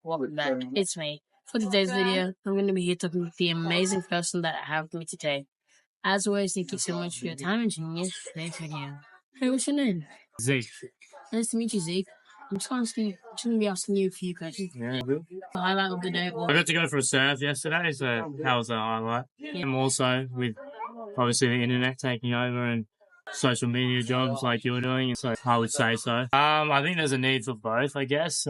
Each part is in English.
Welcome back. It's me. For today's video, I'm going to be here talking with the amazing person that I have with me today. As always, thank you so much for your time and joining us for today's video. Hey, what's your name? Zeke. Nice to meet you, Zeke. I'm just going to be asking you a few questions. Yeah. The highlight of the day. I got to go for a surf yesterday, so that was a highlight. Yeah. And also with obviously the internet taking over and social media jobs like you're doing, so I would say so. I think there's a need for both, I guess.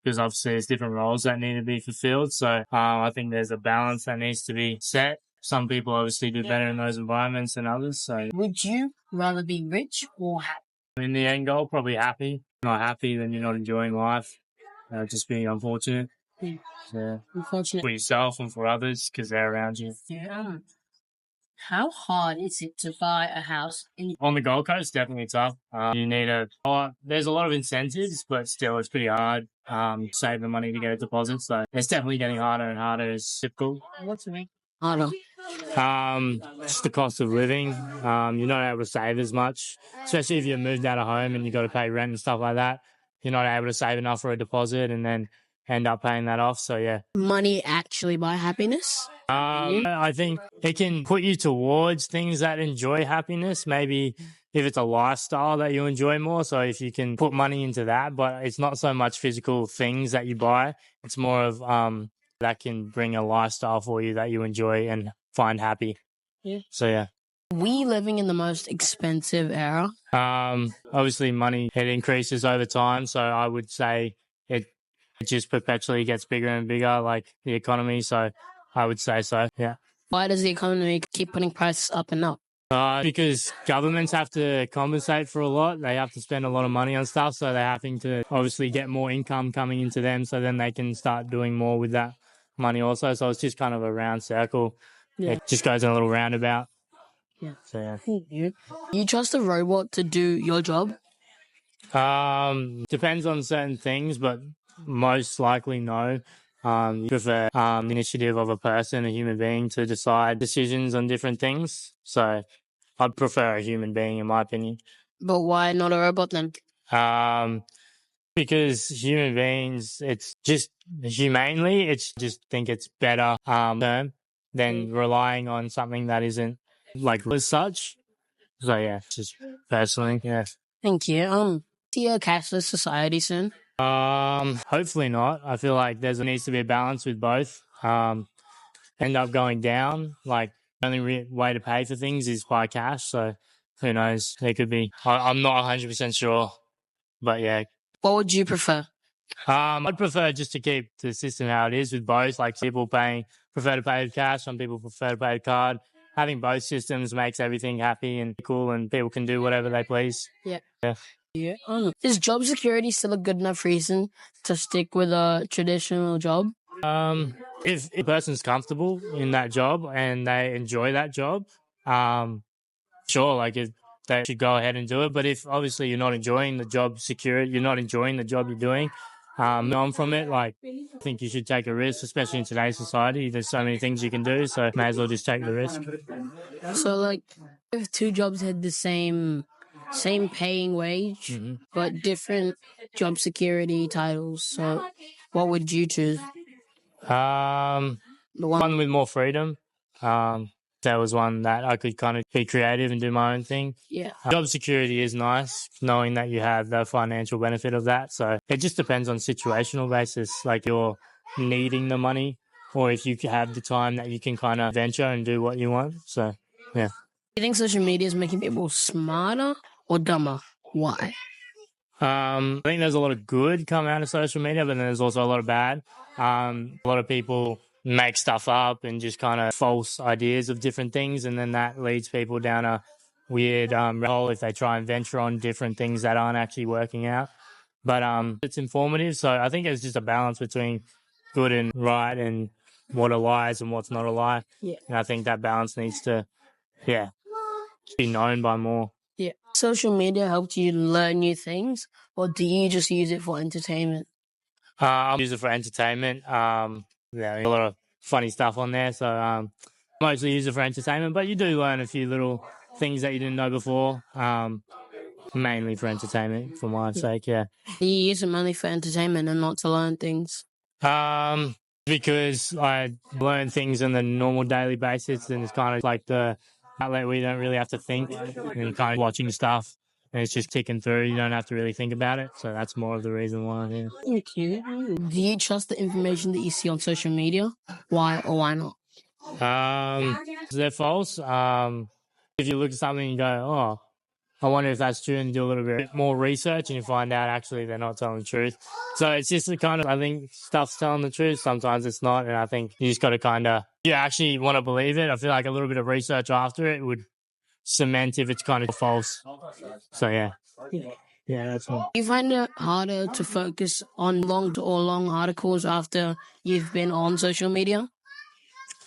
Because obviously there's different roles that need to be fulfilled. So I think there's a balance that needs to be set. Some people obviously do better in those environments than others. So Would you rather be rich or happy? in the end goal, probably happy. Not happy, then you're not enjoying life. Just being unfortunate. Yeah. Unfortunately. For yourself and for others because they're around you. Yeah. How hard is it to buy a house On the Gold Coast? Definitely tough. You need there's a lot of incentives, but still it's pretty hard. Save the money to get a deposit. So it's definitely getting harder and harder. It's difficult. What's it mean? Harder. Just the cost of living. You're not able to save as much, especially if you moved out of home and you got to pay rent and stuff like that. You're not able to save enough for a deposit and then end up paying that off. So yeah. Money actually buy happiness? I think it can put you towards things that enjoy happiness. Maybe if it's a lifestyle that you enjoy more. So if you can put money into that, but it's not so much physical things that you buy. It's more of that can bring a lifestyle for you that you enjoy and find happy. Yeah. So yeah. We living in the most expensive era? Obviously money, it increases over time. So I would say it just perpetually gets bigger and bigger, like the economy. So I would say so, yeah. Why does the economy keep putting prices up and up? Because governments have to compensate for a lot. They have to spend a lot of money on stuff. So they're having to obviously get more income coming into them so then they can start doing more with that money also. So it's just kind of a round circle. Yeah. It just goes in a little roundabout. Yeah. So yeah. You trust a robot to do your job? Depends on certain things, but most likely no. You prefer the initiative of a person, a human being, to decide decisions on different things. So I'd prefer a human being, in my opinion. But why not a robot then? Because human beings, it's just humanely, it's just think it's better term than relying on something that isn't like as such. So yeah, just personally, yeah. Thank you. See a cashless society soon? Hopefully not. I feel like there needs to be a balance with both. End up going down. Like the only way to pay for things is by cash. So who knows? There could be. I'm not 100% sure, but yeah. What would you prefer? I'd prefer just to keep the system how it is with both. Like people prefer to pay with cash. Some people prefer to pay with card. Having both systems makes everything happy and cool, and people can do whatever they please. Yeah. Yeah. Yeah. Is job security still a good enough reason to stick with a traditional job? If a person's comfortable in that job and they enjoy that job, sure, like they should go ahead and do it. But if obviously you're not enjoying the job security, you're not enjoying the job you're doing, on from it, like I think you should take a risk, especially in today's society. There's so many things you can do, so may as well just take the risk. So like if two jobs had the same paying wage, but different job security titles, so what would you choose? The one with more freedom. There was one that I could kind of be creative and do my own thing. Yeah. Job security is nice, knowing that you have the financial benefit of that. So it just depends on situational basis, like you're needing the money or if you have the time that you can kind of venture and do what you want. So, yeah. Do you think social media is making people smarter or dumber? Why? I think there's a lot of good come out of social media, but then there's also a lot of bad. A lot of people make stuff up and just kind of false ideas of different things, and then that leads people down a weird hole if they try and venture on different things that aren't actually working out. But it's informative, so I think it's just a balance between good and right and what are lies and what's not a lie. Yeah. And I think that balance needs to, be known by more. Yeah. Social media helped you learn new things, or do you just use it for entertainment? I use it for entertainment. A lot of funny stuff on there, so mostly use it for entertainment. But you do learn a few little things that you didn't know before. Mainly for entertainment, for my sake, yeah. Do you use it mainly for entertainment and not to learn things? Because I learn things on the normal daily basis, and it's kind of like the outlet where you don't really have to think, and you're kind of watching stuff, and it's just ticking through. You don't have to really think about it, so that's more of the reason why. Yeah. Thank you. Do you trust the information that you see on social media? Why or why not? They're false. If you look at something and you go, oh, I wonder if that's true, and you do a little bit more research and you find out actually they're not telling the truth. So it's just the kind of, I think stuff's telling the truth. Sometimes it's not. And I think you just got to kind of, you actually want to believe it. I feel like a little bit of research after it would cement if it's kind of false. So yeah. Yeah, that's all. Do you find it harder to focus on long articles after you've been on social media?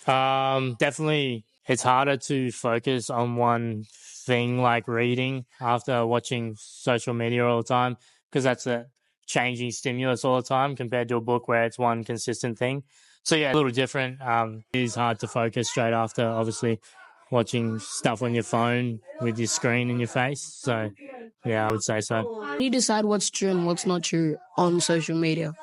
Definitely it's harder to focus on one thing like reading after watching social media all the time, because that's a changing stimulus all the time compared to a book where it's one consistent thing. So yeah, a little different. It is hard to focus straight after obviously watching stuff on your phone with your screen in your face. So yeah, I would say so. How do you decide what's true and what's not true on social media?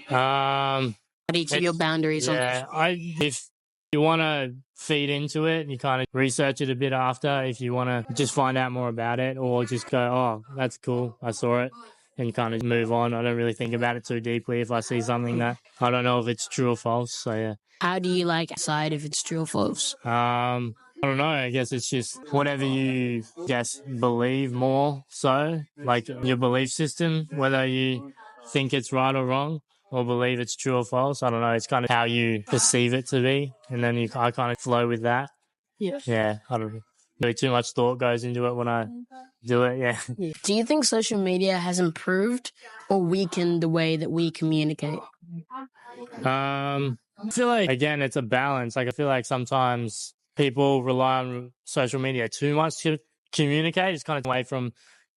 How do you keep your boundaries on? Yeah, if you want to feed into it, you kind of research it a bit after. If you want to just find out more about it, or just go, oh, that's cool, I saw it, and you kind of move on. I don't really think about it too deeply if I see something that I don't know if it's true or false. So yeah. How do you decide if it's true or false? I don't know. I guess it's just whatever you believe more so, like your belief system, whether you think it's right or wrong or believe it's true or false. I don't know. It's kind of how you perceive it to be. And then I kind of flow with that. Yeah. Yeah. I don't really too much thought goes into it when I do it. Yeah. Do you think social media has improved or weakened the way that we communicate? I feel like, again, it's a balance. Like, I feel like sometimes people rely on social media too much to communicate. It's kind of away from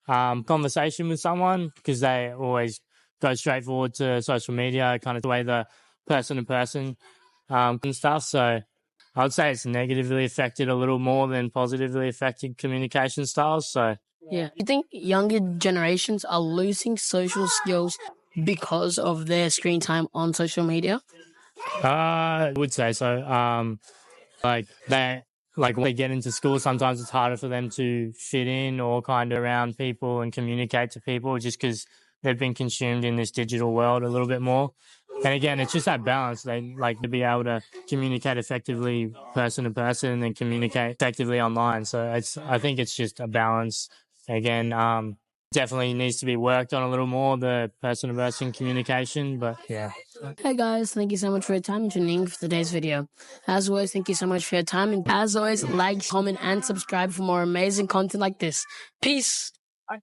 conversation with someone, because they always go straight forward to social media, kind of the way the person to person and stuff. So I would say it's negatively affected a little more than positively affected communication styles. So yeah. You think younger generations are losing social skills because of their screen time on social media? I would say so. Like when they get into school, sometimes it's harder for them to fit in or kind of around people and communicate to people, just because they've been consumed in this digital world a little bit more. And again, it's just that balance. They like to be able to communicate effectively person to person and then communicate effectively online. So I think it's just a balance. Again, definitely needs to be worked on a little more, the person to person communication, but yeah. Hey guys, thank you so much for your time tuning in for today's video. As always, thank you so much for your time, and as always, like, comment, and subscribe for more amazing content like this. Peace!